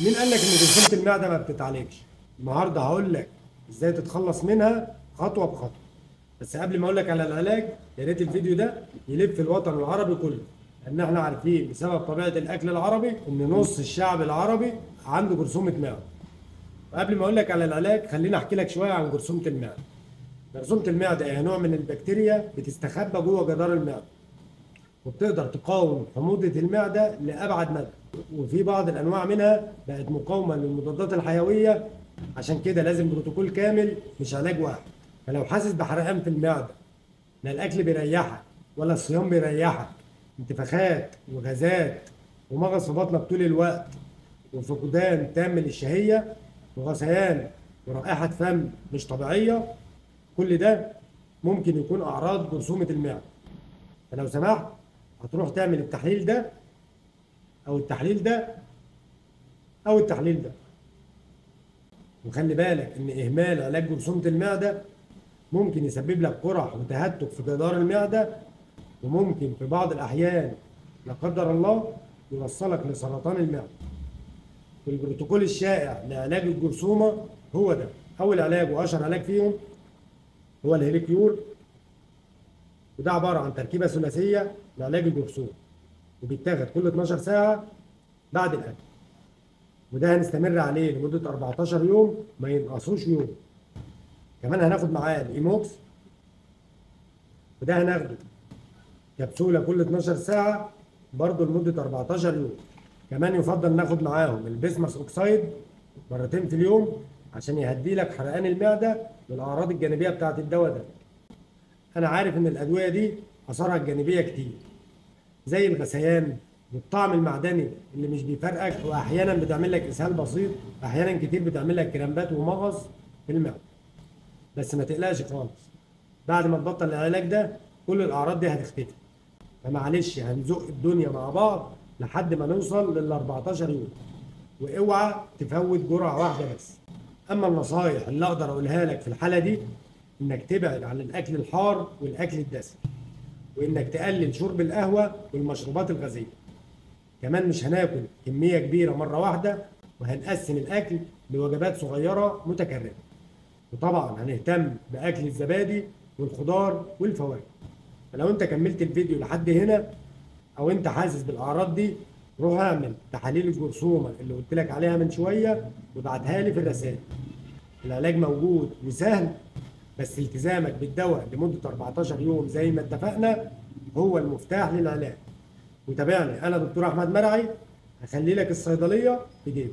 مين قال لك ان جرثومه المعده ما بتتعالجش؟ النهارده هقول لك ازاي تتخلص منها خطوه بخطوه. بس قبل ما اقول لك على العلاج، يا ريت الفيديو ده يلف في الوطن العربي كله، لان احنا عارفين بسبب طبيعه الاكل العربي ان نص الشعب العربي عنده جرثومه معده. وقبل ما اقول لك على العلاج خليني احكي لك شويه عن جرثومه المعده. جرثومه المعده هي نوع من البكتيريا بتستخبى جوه جدار المعده، وبتقدر تقاوم حموضه المعده لابعد مدى. وفي بعض الانواع منها بقت مقاومه للمضادات الحيويه، عشان كده لازم بروتوكول كامل مش علاج واحد. فلو حاسس بحرقان في المعده، لا الاكل بيريحك ولا الصيام بيريحك، انتفاخات وغازات ومغص في بطنك طول الوقت، وفقدان تام للشهيه وغثيان ورائحه فم مش طبيعيه، كل ده ممكن يكون اعراض جرثومه المعده. فلو سمحت هتروح تعمل التحليل ده او التحليل ده او التحليل ده. وخلي بالك ان اهمال علاج جرثومه المعده ممكن يسبب لك قرح وتهتك في جدار المعده، وممكن في بعض الاحيان لا قدر الله يوصلك لسرطان المعده. والبروتوكول الشائع لعلاج الجرثومه هو ده. اول علاج واشهر علاج فيهم هو الهيليكيور، وده عباره عن تركيبه ثلاثيه لعلاج الجرثومه، وبيتاخد كل 12 ساعه بعد الاكل. وده هنستمر عليه لمده 14 يوم ما ينقصوش يوم. كمان هناخد معاه الايموكس، وده هناخده كبسوله كل 12 ساعه برضه لمده 14 يوم. كمان يفضل ناخد معاهم البسمس اوكسايد مرتين في اليوم عشان يهدي لك حرقان المعده والاعراض الجانبيه بتاعت الدواء ده. انا عارف ان الادويه دي اثارها الجانبيه كتير، زي الغثيان والطعم المعدني اللي مش بيفرقك، واحيانا بتعمل لك اسهال بسيط، احيانا كتير بتعمل لك كرامبات ومغص في المعده. بس ما تقلقش خالص، بعد ما تبطل العلاج ده كل الاعراض دي هتختفي. فمعلش هنزق الدنيا مع بعض لحد ما نوصل لل 14 يوم، واوعى تفوت جرعه واحده بس. اما النصايح اللي اقدر اقولها لك في الحاله دي، انك تبعد عن الاكل الحار والاكل الدسم، وانك تقلل شرب القهوه والمشروبات الغازيه. كمان مش هناكل كميه كبيره مره واحده، وهنقسم الاكل لوجبات صغيره متكرره. وطبعا هنهتم باكل الزبادي والخضار والفواكه. فلو انت كملت الفيديو لحد هنا، او انت حاسس بالاعراض دي، روح اعمل تحاليل الجرثومه اللي قلت لك عليها من شويه وابعتها لي في الرسائل. العلاج موجود وسهل، بس التزامك بالدواء لمده 14 يوم زي ما اتفقنا هو المفتاح للعلاج. وتابعني انا دكتور احمد مرعي، هخلي لك الصيدليه في جيبك.